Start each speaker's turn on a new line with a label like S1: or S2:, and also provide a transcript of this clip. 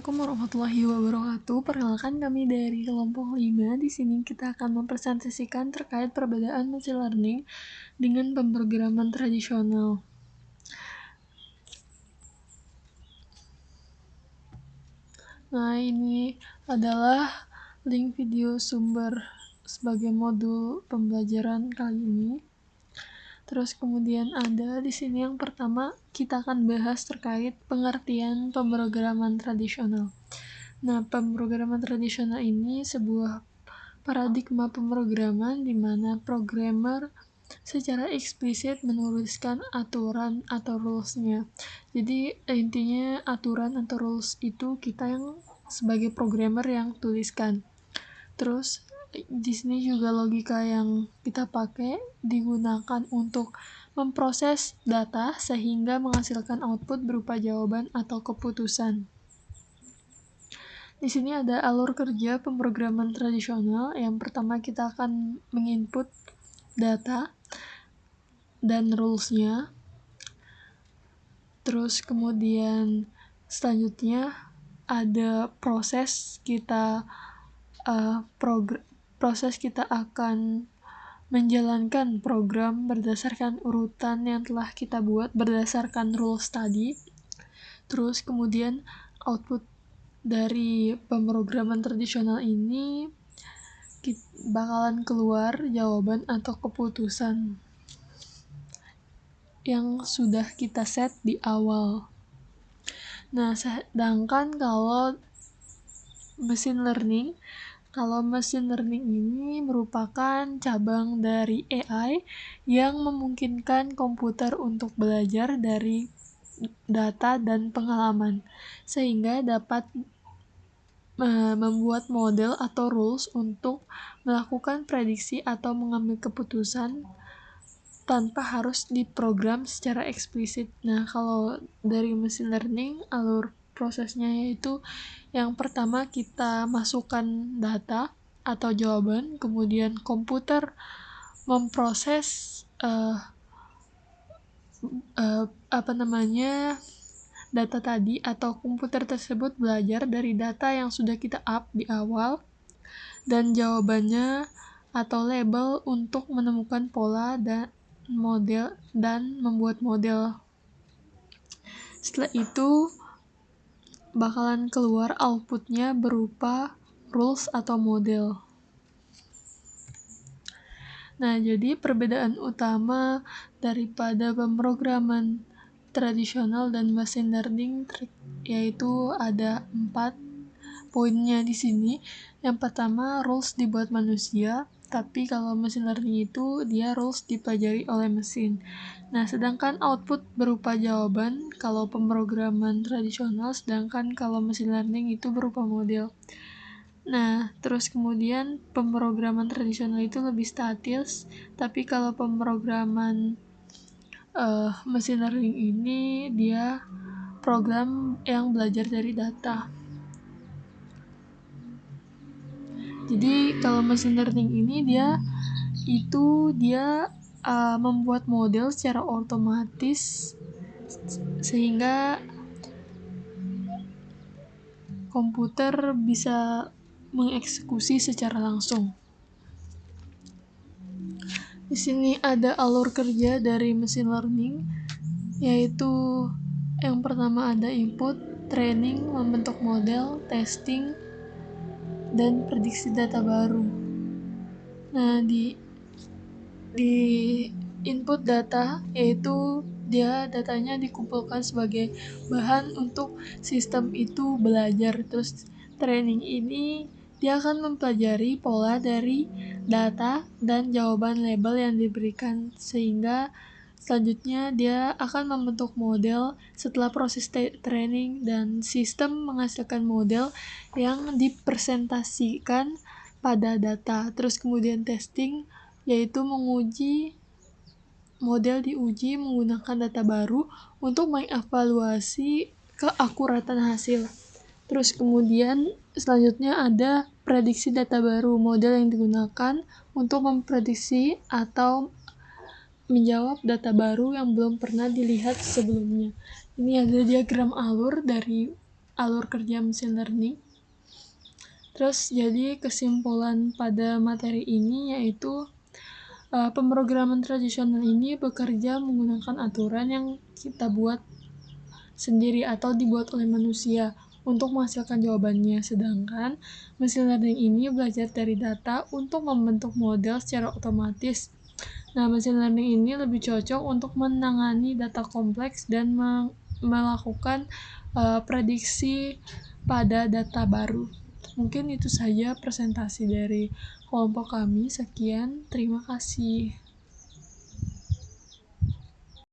S1: Assalamualaikum warahmatullahi wabarakatuh. Perkenalkan kami dari kelompok 5. Di sini kita akan mempresentasikan terkait perbedaan machine learning dengan pemrograman tradisional. Nah, ini adalah link video sumber sebagai modul pembelajaran kali ini. Terus kemudian ada di sini yang pertama kita akan bahas terkait pengertian pemrograman tradisional. Nah, pemrograman tradisional ini sebuah paradigma pemrograman di mana programmer secara eksplisit menuliskan aturan atau rules-nya. Jadi intinya aturan atau rules itu kita yang sebagai programmer yang tuliskan. Terus di sini juga logika yang kita pakai digunakan untuk memproses data sehingga menghasilkan output berupa jawaban atau keputusan. Di sini ada alur kerja pemrograman tradisional. Yang pertama kita akan menginput data dan rules-nya. Terus kemudian selanjutnya ada proses kita akan menjalankan program berdasarkan urutan yang telah kita buat berdasarkan rules tadi. Terus kemudian output dari pemrograman tradisional ini bakalan keluar jawaban atau keputusan yang sudah kita set di awal. Nah, sedangkan kalau machine learning ini merupakan cabang dari AI yang memungkinkan komputer untuk belajar dari data dan pengalaman, sehingga dapat membuat model atau rules untuk melakukan prediksi atau mengambil keputusan tanpa harus diprogram secara eksplisit. Nah, kalau dari machine learning, alur prosesnya yaitu yang pertama kita masukkan data atau jawaban, kemudian komputer memproses data tadi atau komputer tersebut belajar dari data yang sudah kita up di awal dan jawabannya atau label untuk menemukan pola dan model dan membuat model. Setelah itu bakalan keluar outputnya berupa rules atau model. Nah, jadi perbedaan utama daripada pemrograman tradisional dan machine learning yaitu ada 4 poinnya di sini. Yang pertama, rules dibuat manusia, tapi kalau machine learning itu dia rules dipelajari oleh mesin. Nah, sedangkan output berupa jawaban kalau pemrograman tradisional, sedangkan kalau machine learning itu berupa model. Nah, terus kemudian pemrograman tradisional itu lebih statis, tapi kalau pemrograman machine learning ini dia program yang belajar dari data. Jadi kalau machine learning ini dia membuat model secara otomatis sehingga komputer bisa mengeksekusi secara langsung. Di sini ada alur kerja dari machine learning, yaitu yang pertama ada input, training, membentuk model, testing, dan prediksi data baru. Nah, di input data yaitu datanya dikumpulkan sebagai bahan untuk sistem itu belajar. Terus training ini dia akan mempelajari pola dari data dan jawaban label yang diberikan, sehingga selanjutnya dia akan membentuk model setelah proses training, dan sistem menghasilkan model yang dipresentasikan pada data. Terus kemudian testing yaitu model diuji menggunakan data baru untuk mengevaluasi keakuratan hasil. Terus kemudian selanjutnya ada prediksi data baru, model yang digunakan untuk memprediksi atau menjawab data baru yang belum pernah dilihat sebelumnya. Ini ada diagram alur dari alur kerja machine learning. Terus jadi kesimpulan pada materi ini yaitu pemrograman tradisional ini bekerja menggunakan aturan yang kita buat sendiri atau dibuat oleh manusia untuk menghasilkan jawabannya. Sedangkan machine learning ini belajar dari data untuk membentuk model secara otomatis. Nah, machine learning ini lebih cocok untuk menangani data kompleks dan melakukan prediksi pada data baru. Mungkin itu saja presentasi dari kelompok kami. Sekian, terima kasih.